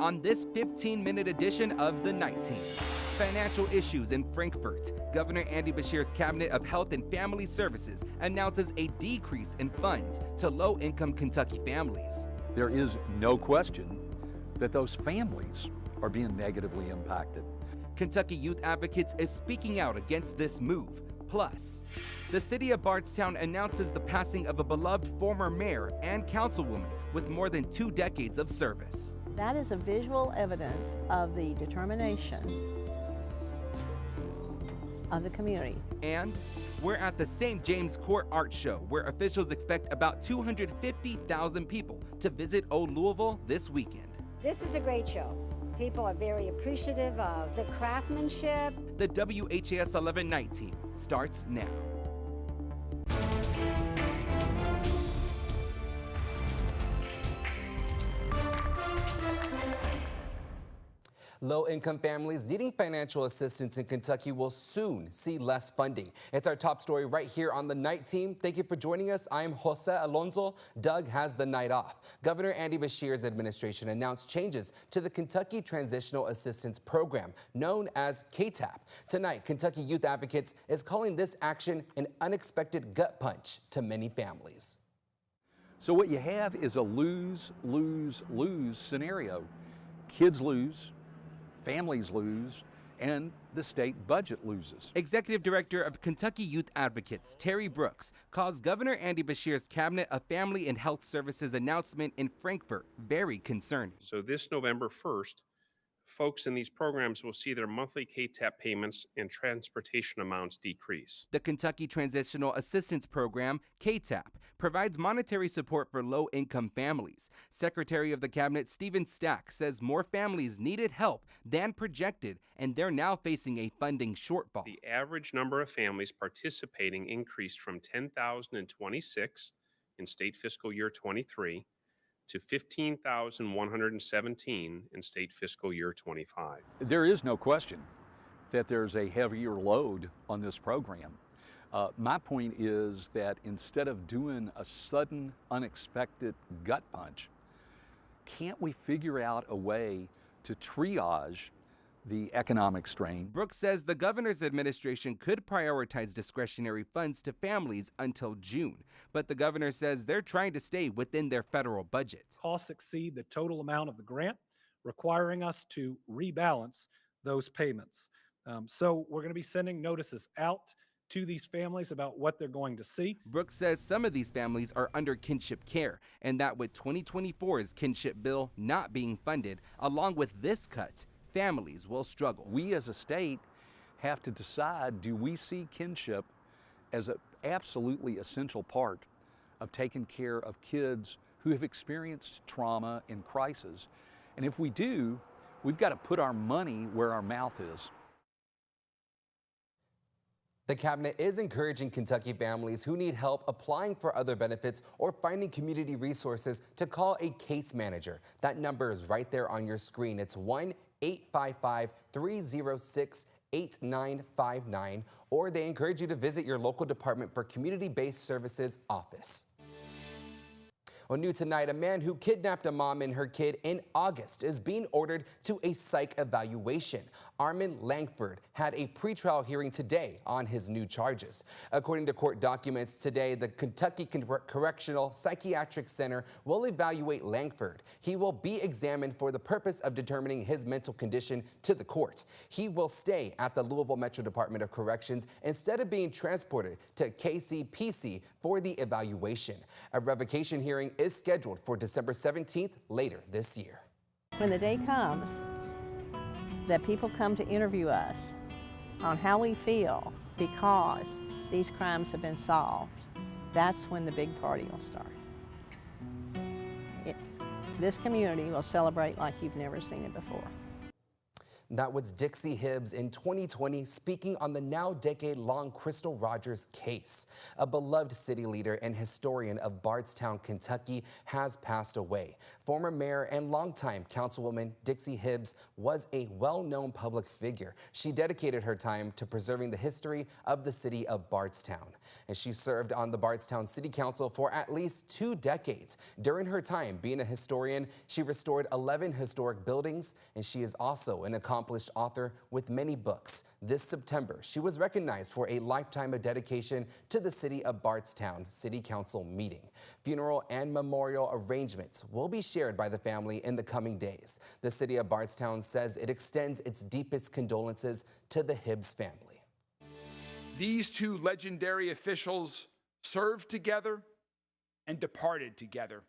on this 15-minute edition of The Night Team. Financial issues in Frankfurt. Governor Andy Beshear's Cabinet of Health and Family Services announces a decrease in funds to low-income Kentucky families. There is no question that those families are being negatively impacted. Kentucky Youth Advocates is speaking out against this move. Plus, the city of Bardstown announces the passing of a beloved former mayor and councilwoman with more than 2 decades of service. That is a visual evidence of the determination of the community. And we're at the St. James Court Art Show, where officials expect about 250,000 people to visit Old Louisville this weekend. This is a great show. People are very appreciative of the craftsmanship. The WHAS11 Night Team starts now. Low-income families needing financial assistance in Kentucky will soon see less funding. It's our top story right here on the Night Team. Thank you for joining us. I'm Jose Alonso. Doug has the night off. Governor Andy Beshear's administration announced changes to the Kentucky Transitional Assistance Program, known as KTAP. Tonight, Kentucky Youth Advocates is calling this action an unexpected gut punch to many families. So what you have is a lose, lose, lose scenario. Kids lose, families lose, and the state budget loses. Executive Director of Kentucky Youth Advocates, Terry Brooks, calls Governor Andy Beshear's Cabinet of Family and Health Services announcement in Frankfurt very concerning. So this November 1st, folks in these programs will see their monthly KTAP payments and transportation amounts decrease. The Kentucky Transitional Assistance Program, KTAP, provides monetary support for low-income families. Secretary of the Cabinet Stephen Stack says more families needed help than projected, and they're now facing a funding shortfall. The average number of families participating increased from 10,026 in state fiscal year 23 to 15,117 in state fiscal year 25. There is no question that there's a heavier load on this program. My point is that instead of doing a sudden, unexpected gut punch, can't we figure out a way to triage the economic strain? Brooks says the governor's administration could prioritize discretionary funds to families until June, but the governor says they're trying to stay within their federal budget. Costs exceed the total amount of the grant, requiring us to rebalance those payments. So we're going to be sending notices out to these families about what they're going to see. Brooks says some of these families are under kinship care, and that with 2024's kinship bill not being funded, along with this cut, families will struggle. We as a state have to decide, do we see kinship as an absolutely essential part of taking care of kids who have experienced trauma and crisis? And if we do, we've got to put our money where our mouth is. The cabinet is encouraging Kentucky families who need help applying for other benefits or finding community resources to call a case manager. That number is right there on your screen. It's 1-855-306-8959, or they encourage you to visit your local Department for Community-Based Services office. Well, new tonight, a man who kidnapped a mom and her kid in August is being ordered to a psych evaluation. Armin Langford had a pretrial hearing today on his new charges. According to court documents today, the Kentucky Correctional Psychiatric Center will evaluate Langford. He will be examined for the purpose of determining his mental condition to the court. He will stay at the Louisville Metro Department of Corrections instead of being transported to KCPC for the evaluation. A revocation hearing is scheduled for December 17th later this year. When the day comes that people come to interview us on how we feel because these crimes have been solved, that's when the big party will start. This community will celebrate like you've never seen it before. That was Dixie Hibbs in 2020 speaking on the now decade-long Crystal Rogers case. A beloved city leader and historian of Bardstown, Kentucky has passed away. Former mayor and longtime councilwoman Dixie Hibbs was a well-known public figure. She dedicated her time to preserving the history of the city of Bardstown. And she served on the Bardstown City Council for at least 2 decades. During her time being a historian, she restored 11 historic buildings, and she is also an accomplished author with many books. This September, she was recognized for a lifetime of dedication to the city of Bardstown City Council meeting. Funeral and memorial arrangements will be shared by the family in the coming days. The city of Bardstown says it extends its deepest condolences to the Hibbs family. These two legendary officials served together and departed together.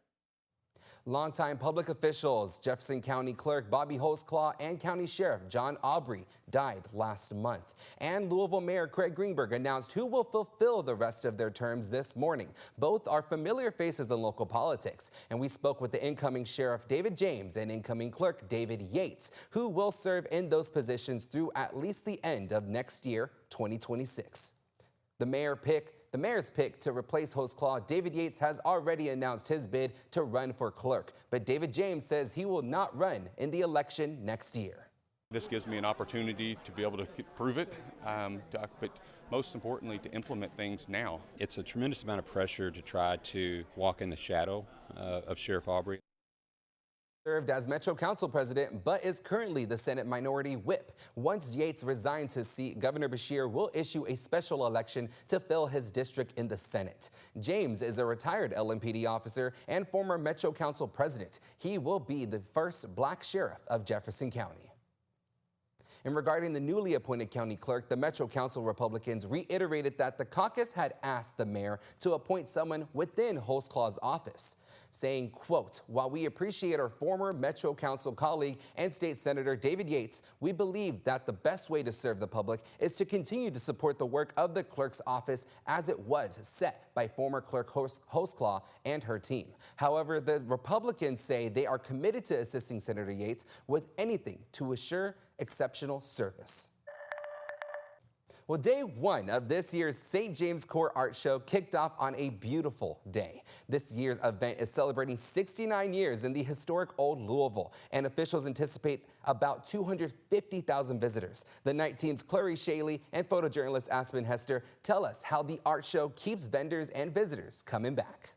Longtime public officials Jefferson County Clerk Bobby Holzclaw and County Sheriff John Aubrey died last month. And Louisville Mayor Craig Greenberg announced who will fulfill the rest of their terms this morning. Both are familiar faces in local politics. And we spoke with the incoming Sheriff David James and incoming Clerk David Yates, who will serve in those positions through at least the end of next year, 2026. The mayor's pick to replace Holzclaw, David Yates, has already announced his bid to run for clerk. But David James says he will not run in the election next year. This gives me an opportunity to be able to prove it, but most importantly, to implement things now. It's a tremendous amount of pressure to try to walk in the shadow of Sheriff Aubrey. Served as Metro Council president, but is currently the Senate Minority Whip. Once Yates resigns his seat, Governor Beshear will issue a special election to fill his district in the Senate. James is a retired LMPD officer and former Metro Council president. He will be the first black sheriff of Jefferson County. And regarding the newly appointed county clerk, the Metro Council Republicans reiterated that the caucus had asked the mayor to appoint someone within Holzclaw's office, saying, quote, "While we appreciate our former Metro Council colleague and state senator David Yates, we believe that the best way to serve the public is to continue to support the work of the clerk's office as it was set by former clerk Holzclaw and her team." However, the Republicans say they are committed to assisting Senator Yates with anything to assure exceptional service. Well, day one of this year's St. James Court Art Show kicked off on a beautiful day. This year's event is celebrating 69 years in the historic Old Louisville, and officials anticipate about 250,000 visitors. The night team's Clary Shaley and photojournalist Aspen Hester tell us how the art show keeps vendors and visitors coming back.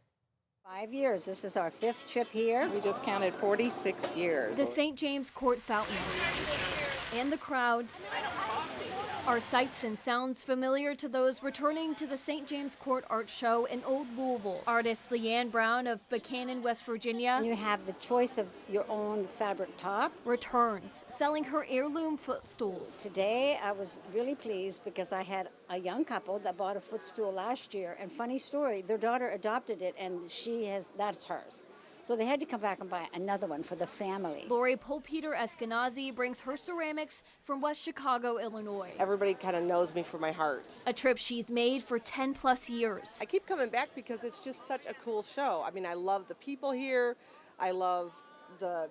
5 years. This is our 5th trip here. We just counted 46 years. The St. James Court fountain and the crowds are sights and sounds familiar to those returning to the St. James Court Art Show in Old Louisville. Artist Leanne Brown of Buchanan, West Virginia, You have the choice of your own fabric top. returns, selling her heirloom footstools. Today I was really pleased because I had a young couple that bought a footstool last year, and funny story, their daughter adopted it and that's hers. So they had to come back and buy another one for the family. Lori Polpeter Eskenazi brings her ceramics from West Chicago, Illinois. Everybody kind of knows me for my hearts. A trip she's made for 10 plus years. I keep coming back because it's just such a cool show. I mean, I love the people here. I love the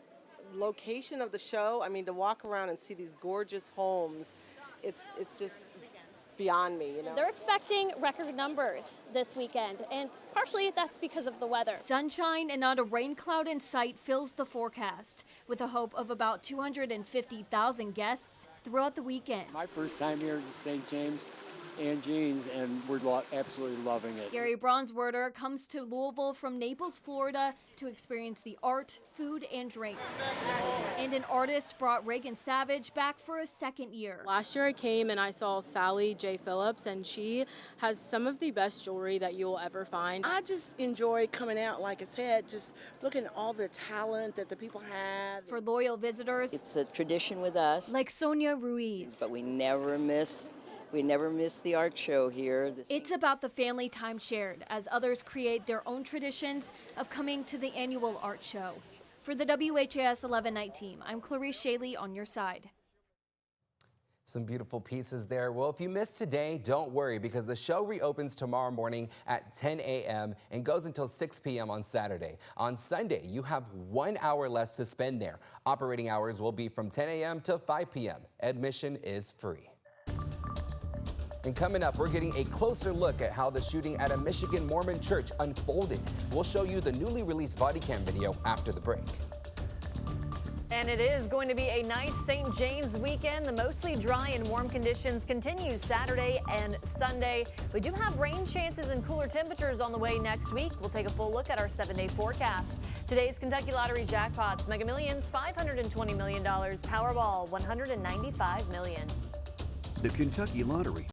location of the show. I mean, to walk around and see these gorgeous homes, it's just beyond me, you know. They're expecting record numbers this weekend, and partially that's because of the weather. Sunshine and not a rain cloud in sight fills the forecast, with a hope of about 250,000 guests throughout the weekend. My first time here in St. James and Jeans, and we're absolutely loving it. Gary Bronswerder comes to Louisville from Naples, Florida to experience the art, food, and drinks. And an artist brought Reagan Savage back for a second year. Last year I came and I saw Sally J. Phillips, and she has some of the best jewelry that you'll ever find. I just enjoy coming out, like I said, just looking at all the talent that the people have. For loyal visitors, it's a tradition with us. Like Sonia Ruiz. But we never miss the art show here. It's about the family time shared as others create their own traditions of coming to the annual art show. For the WHAS 11 night team, I'm Clarice Shaley on your side. Some beautiful pieces there. Well, if you missed today, don't worry, because the show reopens tomorrow morning at 10 a.m. and goes until 6 p.m. on Saturday. On Sunday, you have 1 hour less to spend there. Operating hours will be from 10 a.m. to 5 p.m. Admission is free. And coming up, we're getting a closer look at how the shooting at a Michigan Mormon church unfolded. We'll show you the newly released body cam video after the break. And it is going to be a nice St. James weekend. The mostly dry and warm conditions continue Saturday and Sunday. We do have rain chances and cooler temperatures on the way next week. We'll take a full look at our 7-day forecast. Today's Kentucky Lottery jackpots: Mega Millions $520 million, Powerball $195 million. The Kentucky Lottery.